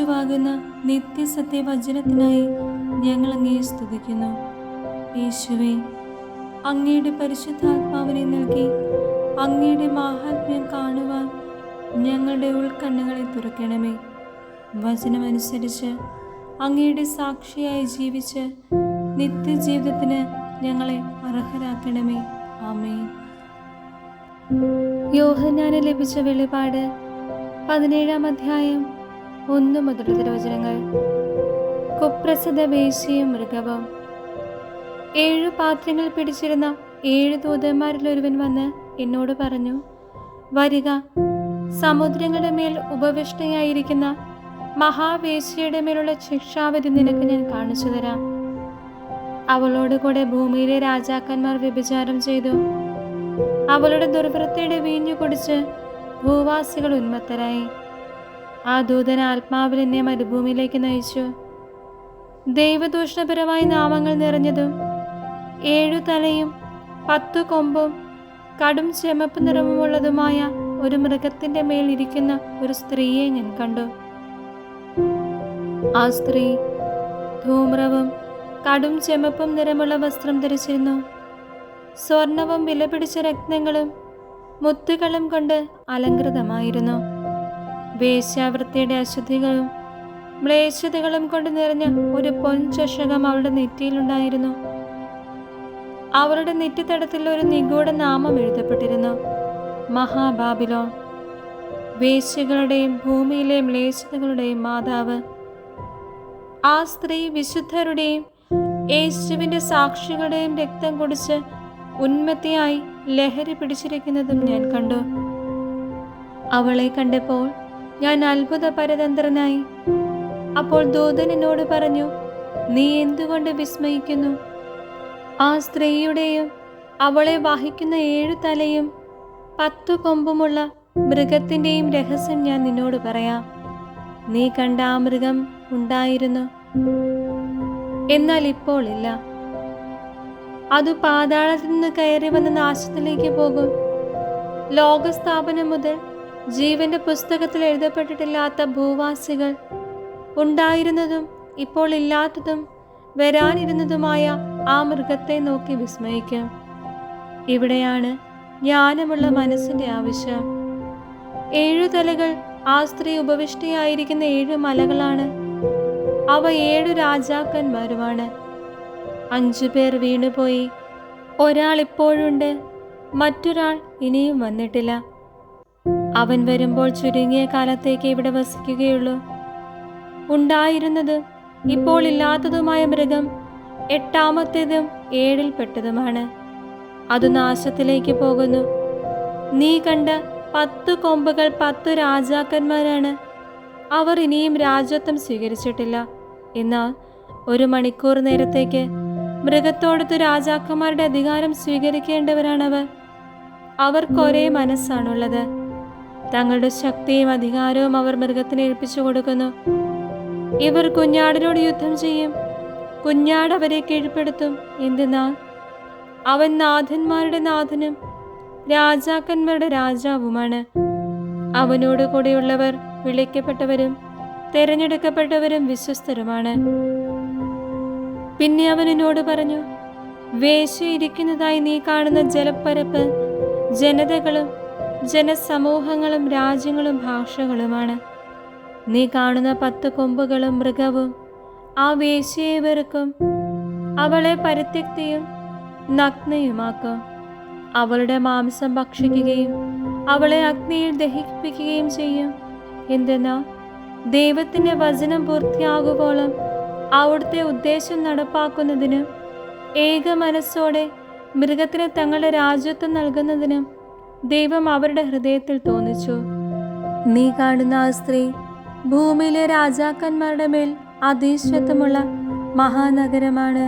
യേശുവാകുന്ന നിത്യസത്യവചനത്തിനായി ഞങ്ങൾ അങ്ങയെ സ്തുതിക്കുന്നു. യേശുവേ, അങ്ങയുടെ പരിശുദ്ധാത്മാവിനെ നൽകി അങ്ങയുടെ മാഹാത്മ്യം കാണുവാൻ ഞങ്ങളുടെ ഉൾക്കണ്ണുകളെ തുറക്കണമേ. വചനമനുസരിച്ച് അങ്ങയുടെ സാക്ഷിയായി ജീവിച്ച് നിത്യജീവിതത്തിന് ഞങ്ങളെ അർഹരാക്കണമേ. ആമേൻ. യോഹന്നാന് ലഭിച്ച വെളിപാട് 17-ാം അധ്യായം 1 മുതൽ തിരുവചനങ്ങൾ. കുപ്രസിദ്ധ വേശ്യയും മൃഗവും. 7 പാത്രങ്ങൾ പിടിച്ചിരുന്ന 7 ദൂതന്മാരിൽ ഒരുവൻ വന്ന് എന്നോട് പറഞ്ഞു, വരിക, സമുദ്രങ്ങളുടെ മേൽ ഉപവിഷ്ടയായിരിക്കുന്ന മഹാവേശ്യയുടെ മേലുള്ള ശിക്ഷാവിധി നിനക്ക് ഞാൻ കാണിച്ചു തരാം. അവളോടുകൂടെ ഭൂമിയിലെ രാജാക്കന്മാർ വ്യഭിചാരം ചെയ്തു. അവളുടെ ദുർവൃത്തിയുടെ വീഞ്ഞു കുടിച്ച് ഭൂവാസികൾ ഉന്മത്തരായി. ആ ദൂതൻ ആത്മാവിൽ എന്നെ മരുഭൂമിയിലേക്ക് നയിച്ചു. ദൈവദൂഷണപരമായ നാമങ്ങൾ നിറഞ്ഞതും 7 തലയും 10 കൊമ്പും കടും ചെമപ്പ് നിറമുള്ളതുമായ ഒരു മൃഗത്തിന്റെ മേൽ ഇരിക്കുന്ന ഒരു സ്ത്രീയെ ഞാൻ കണ്ടു. ആ സ്ത്രീ ധൂമ്രവും കടും ചെമപ്പും നിറമുള്ള വസ്ത്രം ധരിച്ചിരുന്നു. സ്വർണവും വിലപിടിച്ച രത്നങ്ങളും മുത്തുകളും കൊണ്ട് അലങ്കൃതമായിരുന്നു. വേശ്യാവൃത്തിയുടെ അശുദ്ധികളും മ്ലേച്ഛതകളും കൊണ്ട് നിറഞ്ഞ ഒരു പൊൻചഷകം അവളുടെ നെറ്റിയിലുണ്ടായിരുന്നു. അവളുടെ നെറ്റിത്തടത്തിൽ ഒരു നിഗൂഢ നാമം എഴുതപ്പെട്ടിരുന്നു, മഹാബാബിലോൺ, വേശ്യകളുടെയും ഭൂമിയിലെ മ്ലേച്ഛതകളുടെയും മാതാവ്. ആ സ്ത്രീ വിശുദ്ധരുടെയും യേശുവിന്റെ സാക്ഷികളുടെയും രക്തം കുടിച്ച് ഉന്മത്തിയായി ലഹരി പിടിച്ചിരിക്കുന്നതും ഞാൻ കണ്ടു. അവളെ കണ്ടപ്പോൾ ഞാൻ അത്ഭുത പരതന്ത്രനായി. അപ്പോൾ ദൂതൻ എന്നോട് പറഞ്ഞു, നീ എന്തുകൊണ്ട് വിസ്മയിക്കുന്നു? ആ സ്ത്രീയുടെയും അവളെ വഹിക്കുന്ന 7 തലയും 10 കൊമ്പുമുള്ള മൃഗത്തിന്റെയും രഹസ്യം ഞാൻ നിന്നോട് പറയാം. നീ കണ്ട ആ മൃഗം ഉണ്ടായിരുന്നു, എന്നാൽ ഇപ്പോൾ ഇല്ല. അത് പാതാളത്തിൽ നിന്ന് കയറി വന്ന നാശത്തിലേക്ക് പോകും. ലോകസ്ഥാപനം മുതൽ ജീവന്റെ പുസ്തകത്തിൽ എഴുതപ്പെട്ടിട്ടില്ലാത്ത ഭൂവാസികൾ ഉണ്ടായിരുന്നതും ഇപ്പോൾ ഇല്ലാത്തതും വരാനിരുന്നതുമായ ആ മൃഗത്തെ നോക്കി വിസ്മയിക്കും. ഇവിടെയാണ് ജ്ഞാനമുള്ള മനസ്സിന്റെ ആവശ്യം. 7 തലകൾ ആ സ്ത്രീ ഉപവിഷ്ടയായിരിക്കുന്ന 7 മലകളാണ്. അവ 7 രാജാക്കന്മാരുമാണ്. 5 പേർ വീണുപോയി. ഒരാൾ ഇപ്പോഴുണ്ട്, മറ്റൊരാൾ ഇനിയും വന്നിട്ടില്ല. അവൻ വരുമ്പോൾ ചുരുങ്ങിയ കാലത്തേക്ക് ഇവിടെ വസിക്കുകയുള്ളൂ. ഉണ്ടായിരുന്നതും ഇപ്പോൾ ഇല്ലാത്തതുമായ മൃഗം 8ാമത്തേതും 7-ൽ പെട്ടതുമാണ്. അത് നാശത്തിലേക്ക് പോകുന്നു. നീ കണ്ട 10 കൊമ്പുകൾ 10 രാജാക്കന്മാരാണ്. അവർ ഇനിയും രാജത്വം സ്വീകരിച്ചിട്ടില്ല. എന്നാൽ 1 മണിക്കൂർ നേരത്തേക്ക് മൃഗത്തോടൊത്ത് രാജാക്കന്മാരുടെ അധികാരം സ്വീകരിക്കേണ്ടവരാണവർ. അവർക്കൊരേ മനസ്സാണുള്ളത്. തങ്ങളുടെ ശക്തിയും അധികാരവും അവർ മൃഗത്തിന് ഏൽപ്പിച്ചു കൊടുക്കുന്നു. ഇവർ കുഞ്ഞാടിനോട് യുദ്ധം ചെയ്യും. കുഞ്ഞാട് അവരെ കീഴ്പ്പെടുത്തും. എന്തെന്നാൽ അവൻ നാഥന്മാരുടെ നാഥനും രാജാക്കന്മാരുടെ രാജാവുമാണ്. അവനോട് കൂടെയുള്ളവർ വിളിക്കപ്പെട്ടവരും തെരഞ്ഞെടുക്കപ്പെട്ടവരും വിശ്വസ്തരുമാണ്. പിന്നെ അവൻ എന്നോട് പറഞ്ഞു, വേശ്യ ഇരിക്കുന്നതായി നീ കാണുന്ന ജലപ്പരപ്പ് ജനതകളും ജനസമൂഹങ്ങളും രാജ്യങ്ങളും ഭാഷകളുമാണ്. നീ കാണുന്ന 10 കൊമ്പുകളും മൃഗവും ആ വേശ്യയെ വെറുക്കും. അവളെ പരിത്യക്തയും നഗ്നയുമാക്കും. അവളുടെ മാംസം ഭക്ഷിക്കുകയും അവളെ അഗ്നിയിൽ ദഹിപ്പിക്കുകയും ചെയ്യും. എന്തെന്നാൽ ദൈവത്തിന്റെ വചനം പൂർത്തിയാകുവോളം അവിടുത്തെ ഉദ്ദേശം നടപ്പാക്കുന്നതിനും ഏക മനസ്സോടെ മൃഗത്തിന് തങ്ങളുടെ രാജ്യത്വം നൽകുന്നതിനും ദൈവം അവരുടെ ഹൃദയത്തിൽ തോന്നിച്ചു. നീ കാണുന്ന ആ സ്ത്രീ ഭൂമിയിലെ രാജാക്കന്മാരുടെ മേൽ അധീശത്വമുള്ള മഹാനഗരമാണ്.